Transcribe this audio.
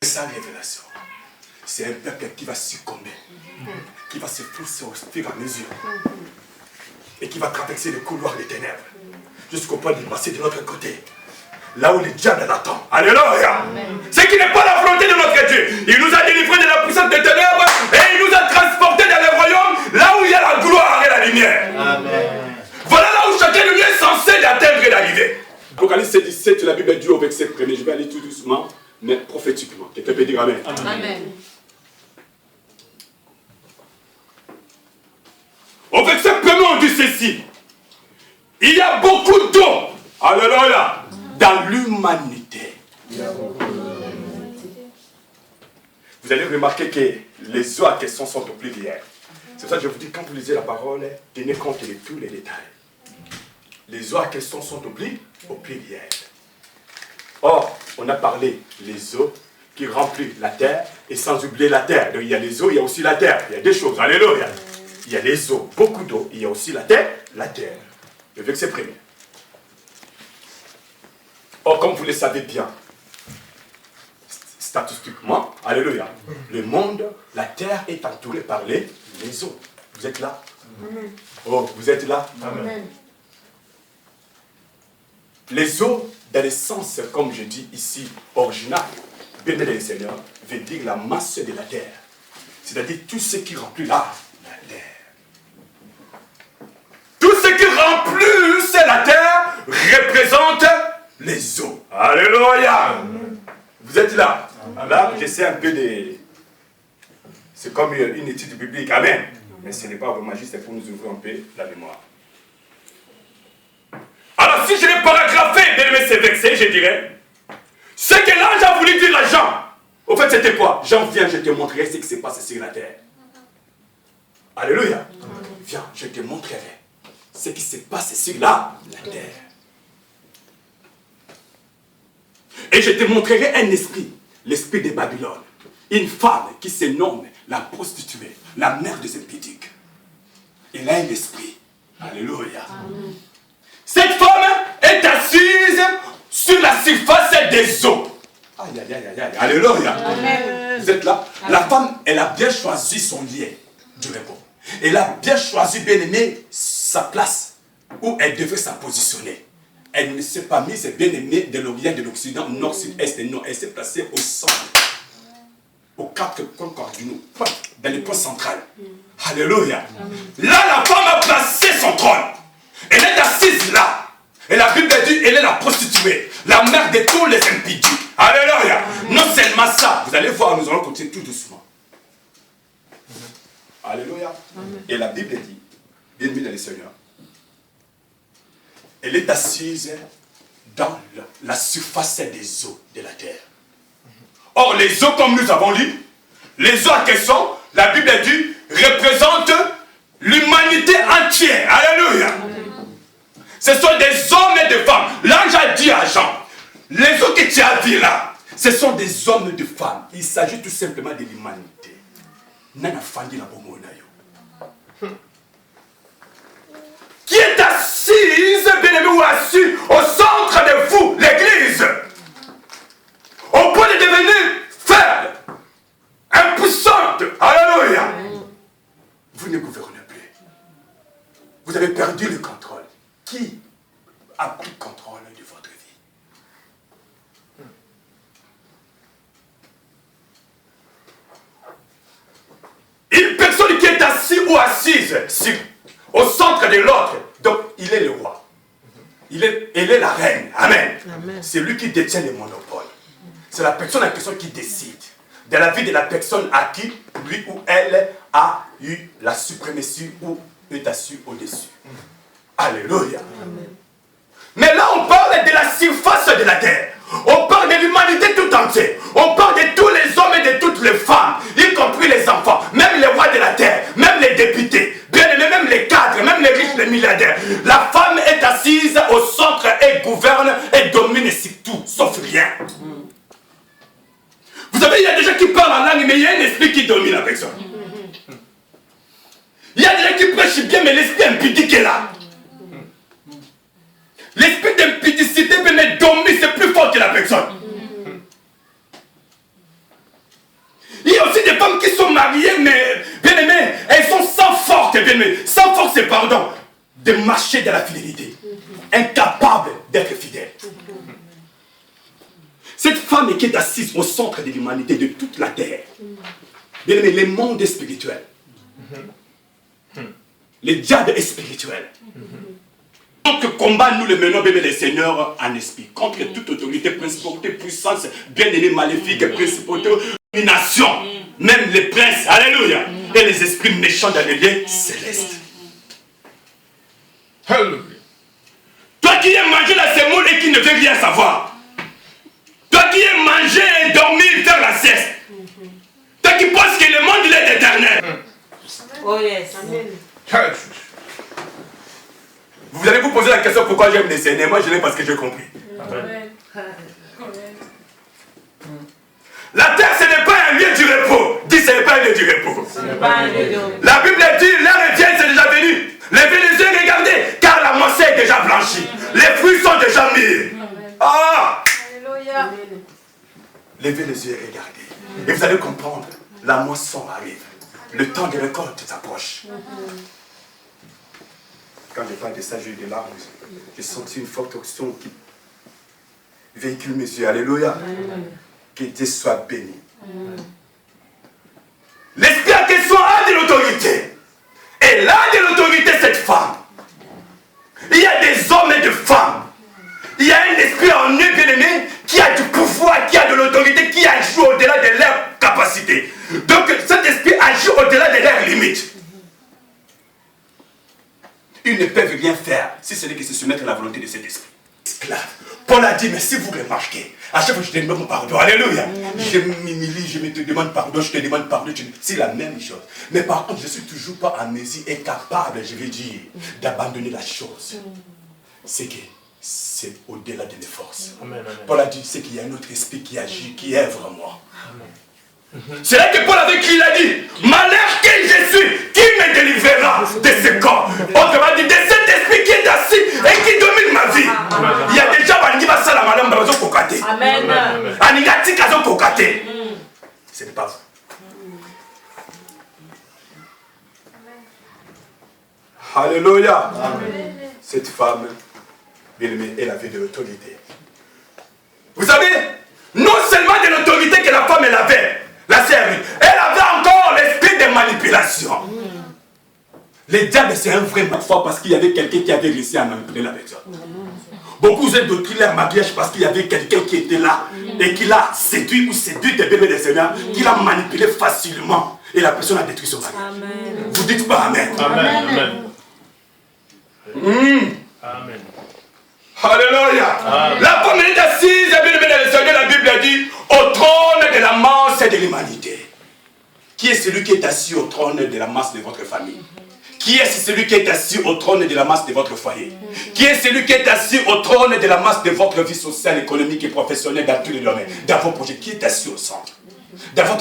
Sa révélation, c'est un peuple qui va succomber, qui va se pousser au fur et à mesure, et qui va traverser les couloirs des ténèbres, jusqu'au point de passer de l'autre côté, là où le diable l'attend. Alléluia! Ce qui n'est pas la volonté de notre Dieu. Il nous a délivrés de la puissance des ténèbres, et il nous a transportés dans le royaume, là où il y a la gloire et la lumière. Amen. Voilà là où chacun de nous est censé d'atteindre et d'arriver. Apocalypse 17, la Bible dit au verset 1er, je vais aller tout doucement, mais prophétiquement. Quelqu'un peut dire Amen. Amen. Au verset 1er, on dit ceci. Il y a beaucoup d'eau, alléluia, dans l'humanité. Vous allez remarquer que les eaux à question sont au pluriel. C'est pour ça que je vous dis, quand vous lisez la parole, tenez compte de tous les détails. Les eaux à question sont au pluriel. Or, on a parlé les eaux qui remplissent la terre, et sans oublier la terre. Donc il y a les eaux, il y a aussi la terre. Il y a deux choses, alléluia. Il y a les eaux, beaucoup d'eau, il y a aussi la terre. Le verset premier. Or, comme vous le savez bien, statistiquement, alléluia, le monde, la terre est entourée par les eaux. Vous êtes là? Amen. Oh, vous êtes là? Amen. Les eaux, dans le sens, comme je dis ici, original, béni le Seigneur, veut dire la masse de la terre. C'est-à-dire tout ce qui remplit la terre. Tout ce qui remplit la terre représente les eaux. Alléluia. Vous êtes là? Là, j'essaie un peu de... C'est comme une étude biblique. Amen. Mais ce n'est pas vraiment juste, c'est pour nous ouvrir un peu la mémoire. Alors, si je l'ai paragraphé, bien ces versets, je dirais, ce que l'ange a voulu dire à Jean, au fait, c'était quoi? Jean, viens, je te montrerai ce qui se passe sur la terre. Alléluia. Viens, je te montrerai ce qui se passe sur la terre. Et je te montrerai un esprit, l'esprit de Babylone. Une femme qui se nomme la prostituée, la mère des impudiques. Elle a un esprit. Alléluia. Amen. Cette femme est assise sur la surface des eaux. Aïe, aïe, aïe, aïe. Alléluia. Amen. Vous êtes là? Amen. La femme, elle a bien choisi son lieu du repos. Elle a bien choisi, bien aimé, sa place où elle devait se positionner. Elle ne s'est pas mise, bien aimée, de l'Orient, de l'Occident, nord, sud, est, non. Elle s'est placée au centre. Aux quatre coins cardinaux, dans le point central. Alléluia. Là, la femme a placé son trône. Elle est assise là. Et la Bible dit, elle est la prostituée, la mère de tous les impies. Alléluia. Non seulement ça, vous allez voir, nous allons continuer tout doucement. Alléluia. Et la Bible dit, bien-aimé dans le Seigneur, elle est assise dans la surface des eaux de la terre. Or, les eaux, comme nous avons lu, les eaux à question, la Bible dit, représentent l'humanité entière. Alléluia. Ce sont des hommes et des femmes. L'ange a dit à Jean, les eaux que tu as vues là, ce sont des hommes et des femmes. Il s'agit tout simplement de l'humanité. Nana Fandi la Bomonayo. Qui est assise, bien-aimé, ou assis au centre de vous, l'église. Au point de devenir faible, impuissante. Alléluia. Vous ne gouvernez plus. Vous avez perdu le contrôle. Qui a pris le contrôle de votre vie? Une personne qui est assise ou assise au centre de l'autre, donc il est le roi. Elle est la reine. Amen. C'est lui qui détient le monopole. C'est la personne en question qui décide de la vie de la personne à qui lui ou elle a eu la suprématie ou est assis au-dessus. Alléluia. Amen. Mais là, on parle de la surface de la terre. On parle de l'humanité tout entière. On parle de tous les hommes et de toutes les femmes, y compris les enfants, même les rois de la terre, même les députés, bien aimés, même les cadres, même les riches, les milliardaires. La femme est assise au centre et gouverne et domine sur tout, sauf rien. Vous savez, il y a des gens qui parlent en langue, mais il y a un esprit qui domine la personne. Il y a des gens qui prêchent bien, mais l'esprit impudique est là. L'esprit d'impudicité peut me dominer, c'est plus fort que la personne. pardon, de marcher dans la fidélité. Incapable d'être fidèle. Cette femme qui est assise au centre de l'humanité, de toute la terre. Bien aimé, le monde est spirituel. Le diable est spirituel. Donc combat, nous le menons, bébé les seigneurs, en esprit. Contre toute autorité, principauté, puissance, bien-aimé, maléfique, principauté, domination. Même les princes, alléluia. Et les esprits méchants dans les lieux célestes. Alléluia. Toi qui aimes manger la semoule et qui ne veux rien savoir. Toi qui aimes manger et dormir, faire la sieste. Toi qui penses que le monde il est éternel. Oh yes. Amen. Vous allez vous poser la question pourquoi j'aime les Seigneurs. Moi je l'ai parce que j'ai compris. Amen. La terre ce n'est pas un lieu du repos. Dis ce n'est pas un lieu du repos. La Bible dit l'heure est vieille, c'est déjà venu. Levez les yeux et regardez, car la moisson est déjà blanchie. Les fruits sont déjà mûrs. Ah! Alléluia. Levez les yeux et regardez. Et vous allez comprendre, la moisson arrive. Le temps de récolte s'approche. Quand je parle de ça, j'ai eu des larmes. J'ai senti une forte option qui véhicule mes yeux. Alléluia. Que Dieu soit béni. L'esprit en question a de l'autorité. Et là de l'autorité, cette femme. Il y a des hommes et des femmes. Il y a un esprit en eux, bien aimé, qui a du pouvoir, qui a de l'autorité, qui agit au-delà de leurs capacités. Donc cet esprit agit au-delà de leurs limites. Ils ne peuvent rien faire si ce n'est que se soumettre à la volonté de cet esprit. Esclave. Paul a dit, mais si vous remarquez, à chaque fois que je te demande pardon, alléluia, je m'humilie, je te demande pardon, je te demande pardon, c'est la même chose. Mais par contre, je ne suis toujours pas en mesure et capable, je vais dire, d'abandonner la chose. C'est que c'est au-delà de mes forces. Paul a dit, c'est qu'il y a un autre esprit qui agit, qui œuvre en moi. C'est là que Paul avait qui il a dit, malheur que je suis, qui me délivrera de ce corps? Autrement dit, de cet esprit qui est assis et qui domine ma vie. Il y a déjà Bangi Basala Madame Bazo Kokate. Amen. Anigati Kazo Kokate. Ce n'est pas vous. Alléluia. Cette femme, bien aimée, elle avait de l'autorité. Vous savez, non seulement de l'autorité que la femme elle avait, la sœur, elle avait encore l'esprit de manipulation. Le diable, c'est un vrai fort parce qu'il y avait quelqu'un qui avait réussi à manipuler la personne. Beaucoup ont d'autres leur mariage parce qu'il y avait quelqu'un qui était là et qui l'a séduit ou séduit des bébés des seigneurs, qui l'a manipulé facilement et la personne a détruit son mariage. Amen. Vous dites pas Amen. Amen. Amen. Amen. Alléluia. La femme est assise, la Bible a dit, au trône de la masse de l'humanité. Qui est celui qui est assis au trône de la masse de votre famille? Qui est celui qui est assis au trône de la masse de votre foyer? Qui est celui qui est assis au trône de la masse de votre vie sociale, économique et professionnelle dans tous les domaines, dans vos projets? Qui est assis au centre? Dans votre